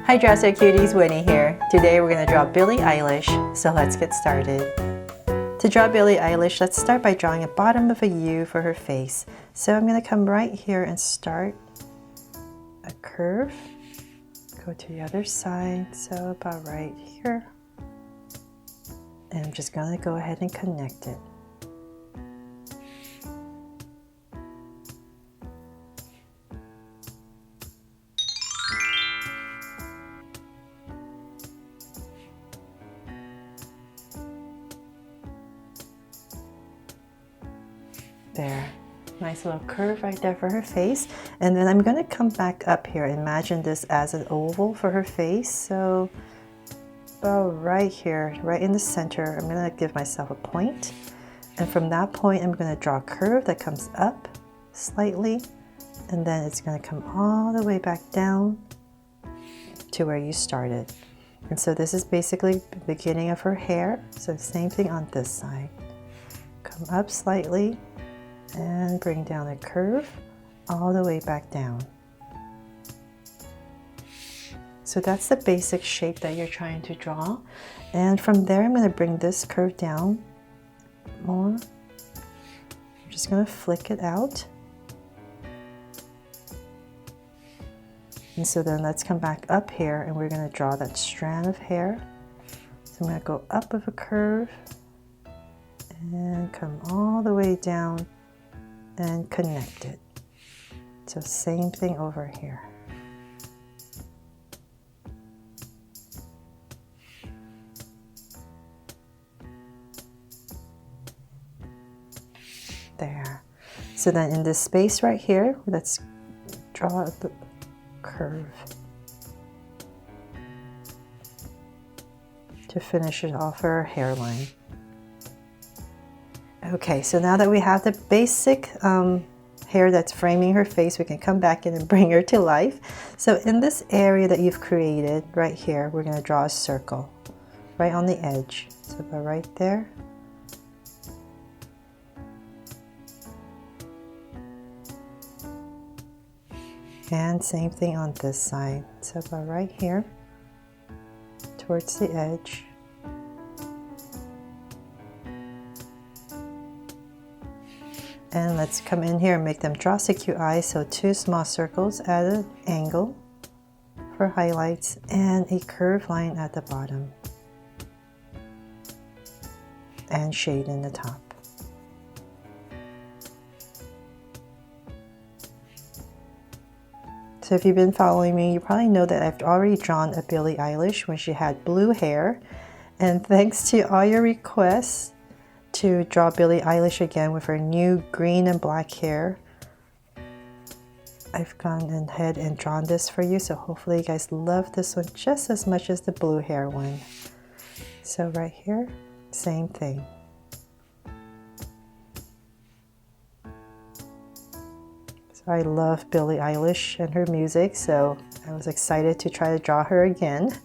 Hi Dresser Cuties, Winnie here. Today we're going to draw Billie Eilish, so let's get started. To draw Billie Eilish, let's start by drawing a bottom of a U for her face. So I'm going to come right here and start a curve. Go to the other side, so about right here. And I'm just going to go ahead and connect it. There, nice little curve right there for her face. And then I'm going to come back up here. Imagine this as an oval for her face. So about right here, right in the center, I'm going to give myself a point. And from that point, I'm going to draw a curve that comes up slightly. And then it's going to come all the way back down to where you started. And so this is basically the beginning of her hair. So same thing on this side. Come up slightly and bring down a curve all the way back down. So that's the basic shape that you're trying to draw. And from there, I'm going to bring this curve down more. I'm just going to flick it out. And so then let's come back up here and we're going to draw that strand of hair. So I'm going to go up of a curve and come all the way down and connect it. So same thing over here. There. So then in this space right here, let's draw the curve to finish it off her hairline. Okay, so now that we have the basic hair that's framing her face, we can come back in and bring her to life. So in this area that you've created right here, we're going to draw a circle right on the edge. So about right there. And same thing on this side. So about right here towards the edge. And let's come in here and make them draw so cute eyes. So two small circles at an angle for highlights and a curved line at the bottom. And shade in the top. So if you've been following me, you probably know that I've already drawn a Billie Eilish when she had blue hair. And thanks to all your requests to draw Billie Eilish again with her new green and black hair, I've gone ahead and drawn this for you. So hopefully you guys love this one just as much as the blue hair one. So right here, same thing. I love Billie Eilish and her music, so I was excited to try to draw her again.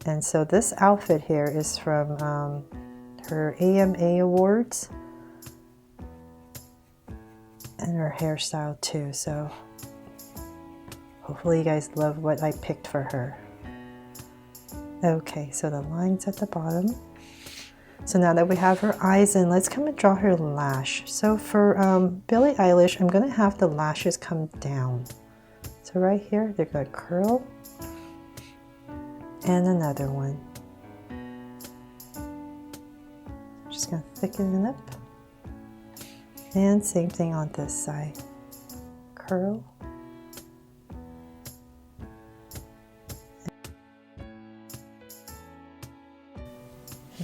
And so this outfit here is from her AMA Awards and her hairstyle too. So hopefully you guys love what I picked for her. Okay, so the lines at the bottom. So now that we have her eyes in, let's come and draw her lash. So for Billie Eilish, I'm going to have the lashes come down. So right here, they're going to curl. And another one. Just going to thicken it up. And same thing on this side. Curl.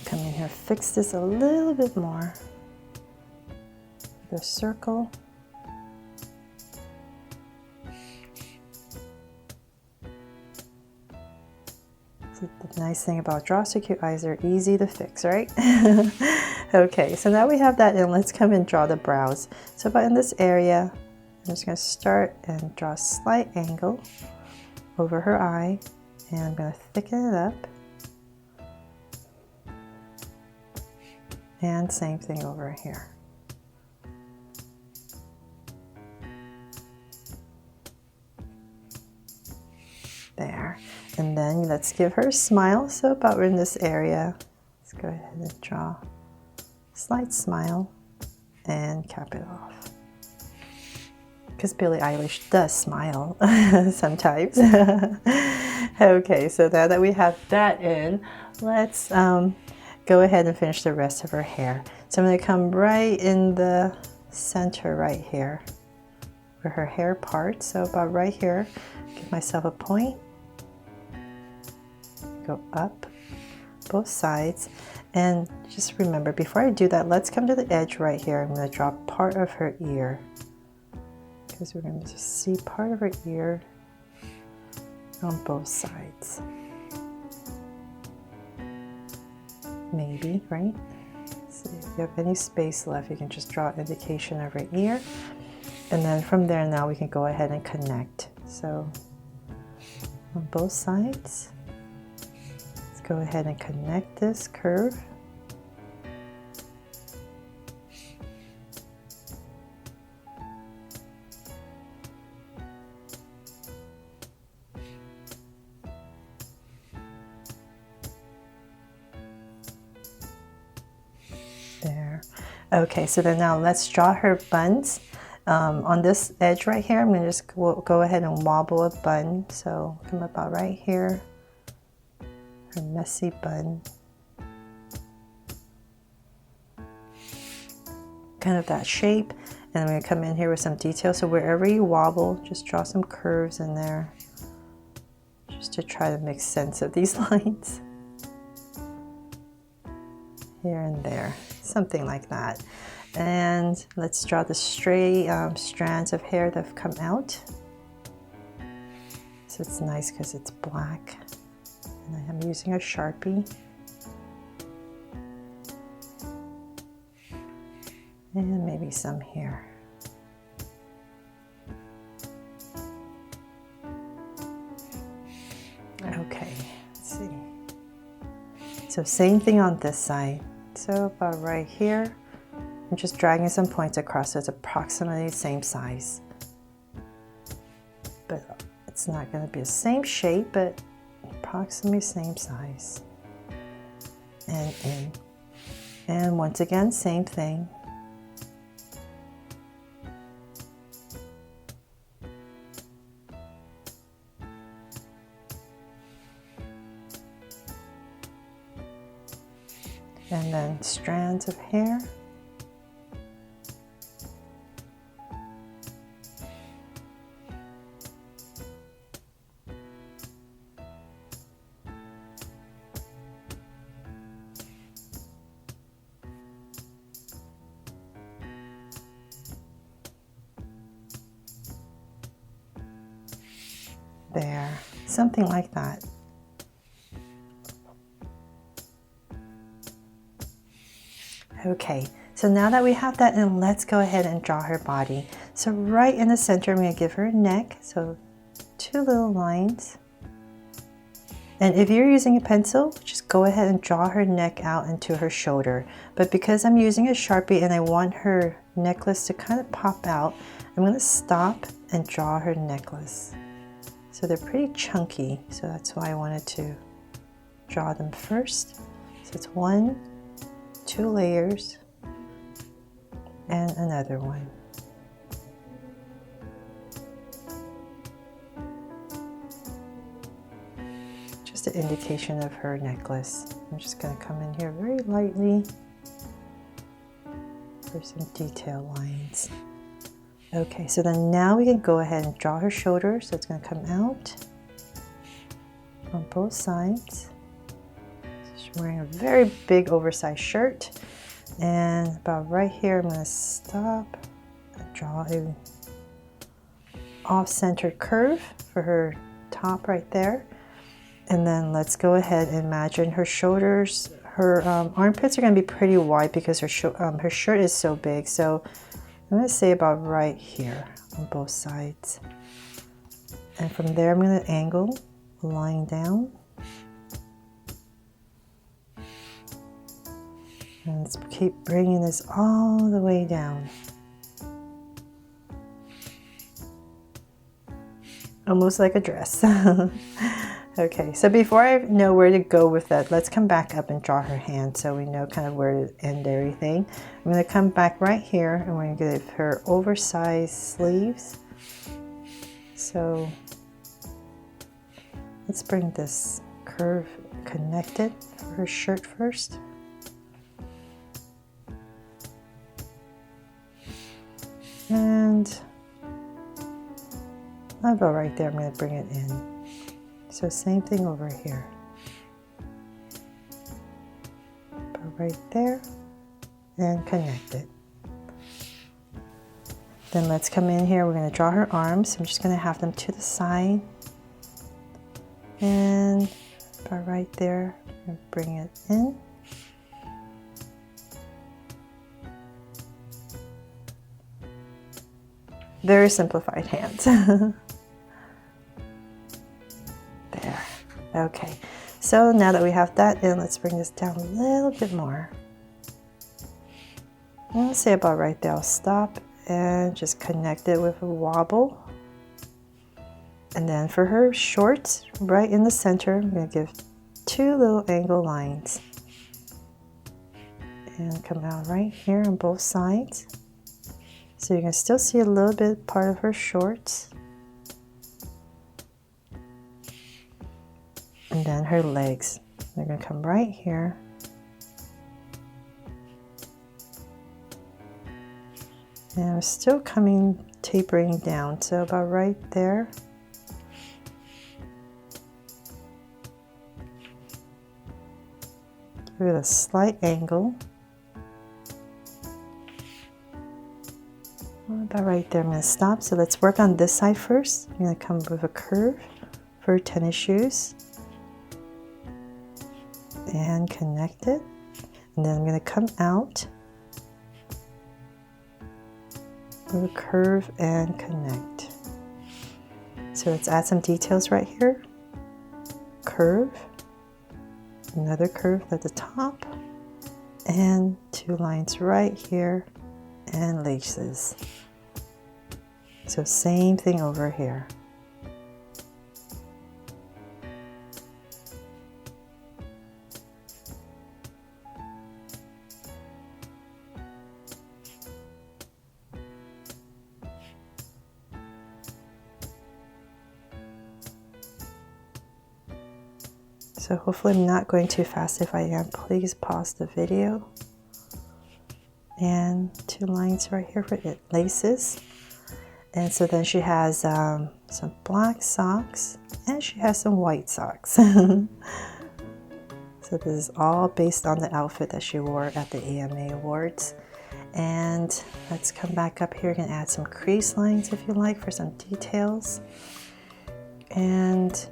Come in here, fix this a little bit more. The circle. So the nice thing about Draw So Cute eyes, are easy to fix, right? Okay, so now we have that in, let's come and draw the brows. So about in this area, I'm just going to start and draw a slight angle over her eye, and I'm going to thicken it up. And same thing over here. There. And then let's give her a smile. So about in this area, let's go ahead and draw a slight smile and cap it off. Because Billie Eilish does smile sometimes. Okay, so now that we have that in, let's go ahead and finish the rest of her hair. So I'm going to come right in the center right here where her hair parts. So about right here, give myself a point, go up both sides, and just remember, before I do that, let's come to the edge right here. I'm going to draw part of her ear, because we're going to just see part of her ear on both sides. Maybe, right? So if you have any space left, you can just draw an indication of her ear. And then from there, now we can go ahead and connect. So on both sides, let's go ahead and connect this curve. There. Okay, so then now let's draw her buns. On this edge right here, I'm going to just go ahead and wobble a bun. So come about right here, her messy bun. Kind of that shape. And I'm going to come in here with some detail. So wherever you wobble, just draw some curves in there, just to try to make sense of these lines. Here and there, something like that. And let's draw the stray strands of hair that have come out. So it's nice because it's black. And I am using a Sharpie. And maybe some here. Okay, let's see. So same thing on this side. So about right here, I'm just dragging some points across so it's approximately the same size. But it's not going to be the same shape, but approximately same size. And in. And once again, same thing. And then strands of hair. There, something like that. Okay, so now that we have that in, let's go ahead and draw her body. So right in the center, I'm going to give her a neck. So 2 little lines. And if you're using a pencil, just go ahead and draw her neck out into her shoulder. But because I'm using a Sharpie and I want her necklace to kind of pop out, I'm going to stop and draw her necklace. So they're pretty chunky, so that's why I wanted to draw them first. So it's 1, 2 layers, and another one. Just an indication of her necklace. I'm just going to come in here very lightly for some detail lines. Okay, so then now we can go ahead and draw her shoulders. So it's going to come out on both sides. She's wearing a very big oversized shirt. And about right here, I'm going to stop and draw a off-centered curve for her top right there. And then let's go ahead and imagine her shoulders. Her armpits are going to be pretty wide because her shirt is so big. So I'm going to say about right here on both sides. And from there, I'm going to angle, line down. And let's keep bringing this all the way down. Almost like a dress. Okay, so before I know where to go with that, let's come back up and draw her hand so we know kind of where to end everything. I'm going to come back right here and we're going to give her oversized sleeves. So let's bring this curve connected for her shirt first. And about right there, I'm going to bring it in. So same thing over here. About right there and connect it. Then let's come in here. We're going to draw her arms. I'm just going to have them to the side. And about right there, and bring it in. Very simplified hands. There. Okay. So now that we have that in, let's bring this down a little bit more. And let's say about right there. I'll stop and just connect it with a wobble. And then for her shorts, right in the center, I'm going to give 2 little angle lines. And come out right here on both sides. So you can still see a little bit part of her shorts. And then her legs. They're going to come right here. And I'm still tapering down. So about right there. Give it a slight angle. About right there, I'm going to stop. So let's work on this side first. I'm going to come with a curve for tennis shoes. And connect it. And then I'm going to come out with a curve and connect. So let's add some details right here. Curve. Another curve at the top. And 2 lines right here. And laces. So same thing over here. So hopefully I'm not going too fast. If I am, please pause the video. And 2 lines right here for it, laces. And so then she has some black socks and she has some white socks. So this is all based on the outfit that she wore at the AMA Awards. And let's come back up here. You can add some crease lines if you like for some details. And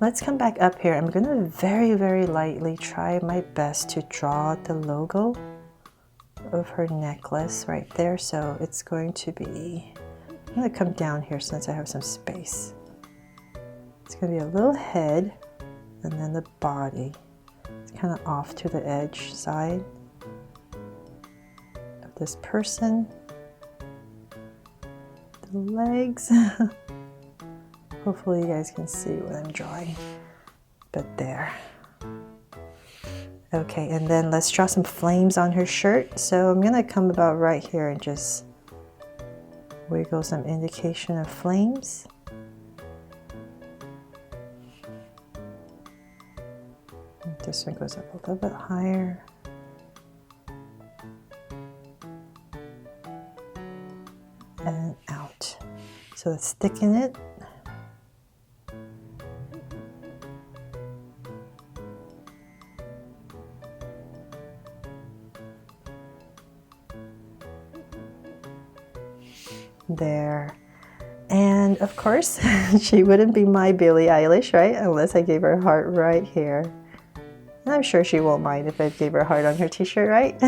let's come back up here. I'm going to very, very lightly try my best to draw the logo of her necklace right there. So it's going to be, I'm going to come down here since I have some space. It's going to be a little head and then the body. It's kind of off to the edge side of this person. The legs. Hopefully you guys can see what I'm drawing, but there. Okay, and then let's draw some flames on her shirt. So I'm gonna come about right here and just wiggle some indication of flames. This one goes up a little bit higher. And out. So let's thicken it. There. And of course, she wouldn't be my Billie Eilish, right? Unless I gave her a heart right here. And I'm sure she won't mind if I gave her a heart on her t-shirt, right?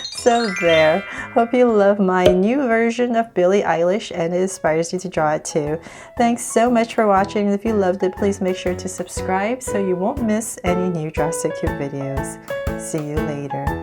So there. Hope you love my new version of Billie Eilish and it inspires you to draw it too. Thanks so much for watching. If you loved it, please make sure to subscribe so you won't miss any new Draw So Cute videos. See you later.